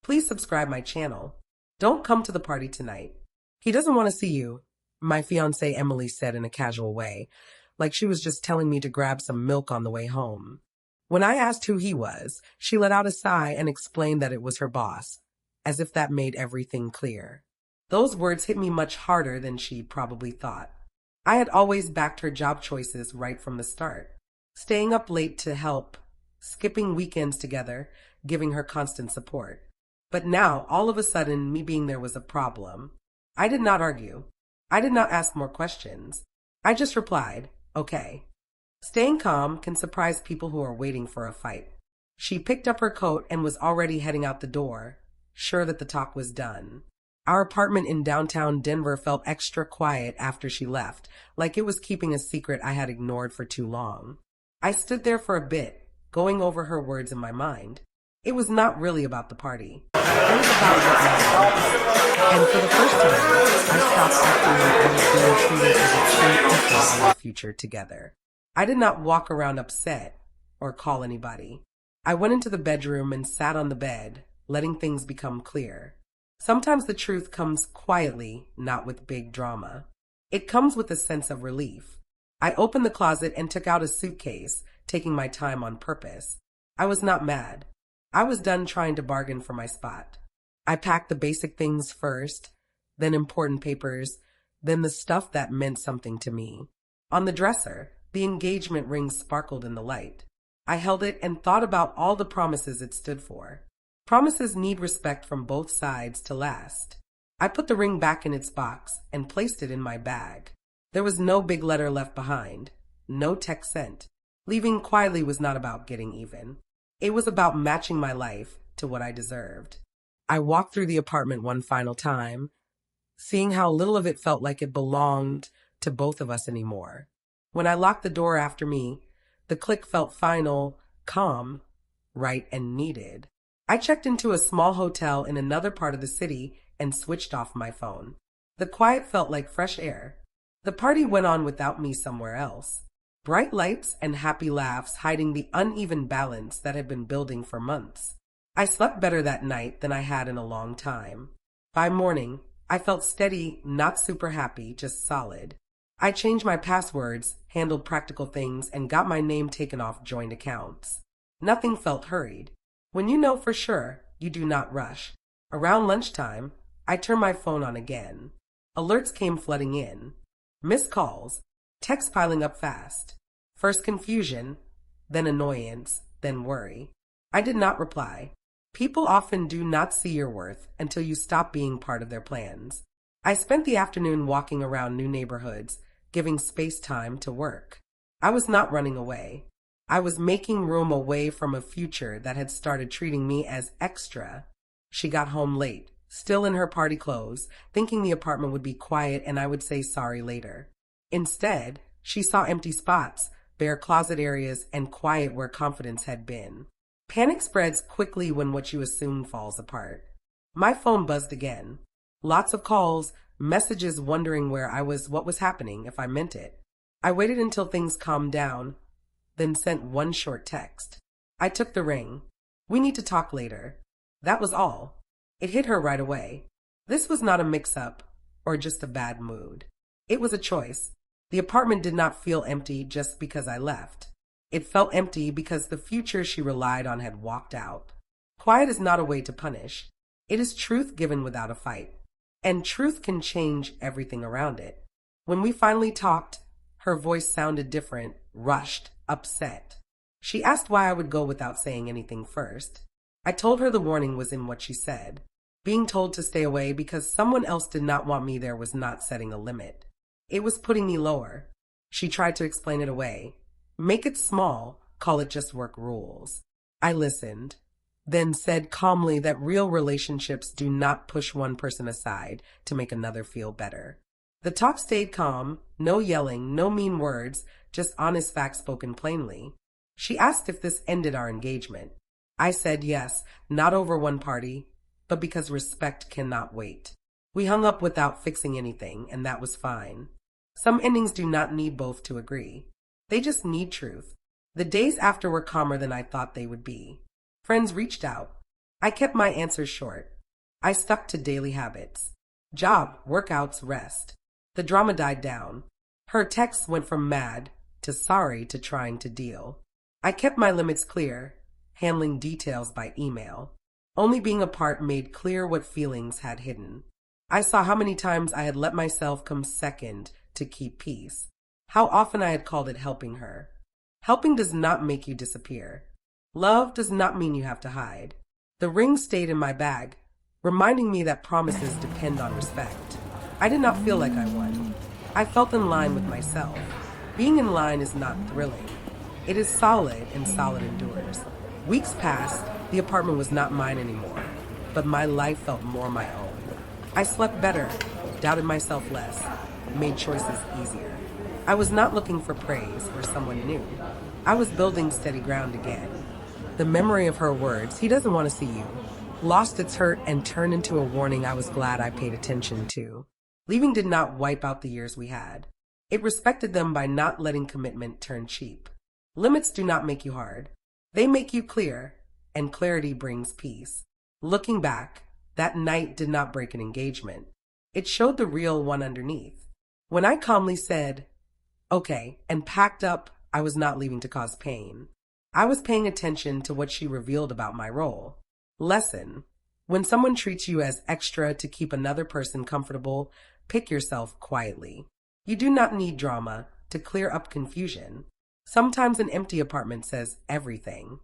Please subscribe my channel. Don't come to the party tonight. He doesn't want to see you, my fiancée Emily said in a casual way, like she was just telling me to grab some milk on the way home. When I asked who he was, she let out a sigh and explained that it was her boss, as if that made everything clear. Those words hit me much harder than she probably thought. I had always backed her job choices right from the start, staying up late to help, skipping weekends together, giving her constant support. But now, all of a sudden, me being there was a problem. I did not argue. I did not ask more questions. I just replied, okay. Staying calm can surprise people who are waiting for a fight. She picked up her coat and was already heading out the door, sure that the talk was done. Our apartment in downtown Denver felt extra quiet after she left, like it was keeping a secret I had ignored for too long. I stood there for a bit, going over her words in my mind. It was not really about the party. It was about what mattered. And for the first time, I stopped acting like I was being treated as a true equal in our future together. I did not walk around upset or call anybody. I went into the bedroom and sat on the bed, letting things become clear. Sometimes the truth comes quietly, not with big drama. It comes with a sense of relief. I opened the closet and took out a suitcase, taking my time on purpose. I was not mad. I was done trying to bargain for my spot. I packed the basic things first, then important papers, then the stuff that meant something to me. On the dresser, the engagement ring sparkled in the light. I held it and thought about all the promises it stood for. Promises need respect from both sides to last. I put the ring back in its box and placed it in my bag. There was no big letter left behind, no text sent. Leaving quietly was not about getting even. It was about matching my life to what I deserved. I walked through the apartment one final time, seeing how little of it felt like it belonged to both of us anymore. When I locked the door after me, the click felt final, calm, right, and needed. I checked into a small hotel in another part of the city and switched off my phone. The quiet felt like fresh air. The party went on without me somewhere else. Bright lights and happy laughs hiding the uneven balance that had been building for months. I slept better that night than I had in a long time. By morning, I felt steady, not super happy, just solid. I changed my passwords, handled practical things, and got my name taken off joint accounts. Nothing felt hurried. When you know for sure, you do not rush. Around lunchtime, I turned my phone on again. Alerts came flooding in. Missed calls, texts piling up fast. First confusion, then annoyance, then worry. I did not reply. People often do not see your worth until you stop being part of their plans. I spent the afternoon walking around new neighborhoods, giving space time to work. I was not running away. I was making room away from a future that had started treating me as extra. She got home late, still in her party clothes, thinking the apartment would be quiet and I would say sorry later. Instead, she saw empty spots, bare closet areas, and quiet where confidence had been. Panic spreads quickly when what you assume falls apart. My phone buzzed again. Lots of calls, messages wondering where I was, what was happening, if I meant it. I waited until things calmed down, then sent one short text. I took the ring. We need to talk later. That was all. It hit her right away. This was not a mix-up or just a bad mood. It was a choice. The apartment did not feel empty just because I left. It felt empty because the future she relied on had walked out. Quiet is not a way to punish. It is truth given without a fight. And truth can change everything around it. When we finally talked, her voice sounded different, rushed, upset. She asked why I would go without saying anything first. I told her the warning was in what she said. Being told to stay away because someone else did not want me there was not setting a limit. It was putting me lower. She tried to explain it away. Make it small, call it just work rules. I listened, then said calmly that real relationships do not push one person aside to make another feel better. The talk stayed calm, no yelling, no mean words, just honest facts spoken plainly. She asked if this ended our engagement. I said yes, not over one party, but because respect cannot wait. We hung up without fixing anything, and that was fine. Some endings do not need both to agree. They just need truth. The days after were calmer than I thought they would be. Friends reached out. I kept my answers short. I stuck to daily habits. Job, workouts, rest. The drama died down. Her texts went from mad to sorry to trying to deal. I kept my limits clear, handling details by email. Only being apart made clear what feelings had hidden. I saw how many times I had let myself come second to keep peace. How often I had called it helping her. Helping does not make you disappear. Love does not mean you have to hide. The ring stayed in my bag, reminding me that promises depend on respect. I did not feel like I won. I felt in line with myself. Being in line is not thrilling. It is solid, and solid endures. Weeks passed, the apartment was not mine anymore, but my life felt more my own. I slept better, doubted myself less, made choices easier. I was not looking for praise or someone new. I was building steady ground again. The memory of her words, "He doesn't want to see you," lost its hurt and turned into a warning I was glad I paid attention to. Leaving did not wipe out the years we had. It respected them by not letting commitment turn cheap. Limits do not make you hard. They make you clear, and clarity brings peace. Looking back, that night did not break an engagement. It showed the real one underneath. When I calmly said, "Okay," and packed up, I was not leaving to cause pain. I was paying attention to what she revealed about my role. Lesson: when someone treats you as extra to keep another person comfortable, pick yourself quietly. You do not need drama to clear up confusion. Sometimes an empty apartment says everything.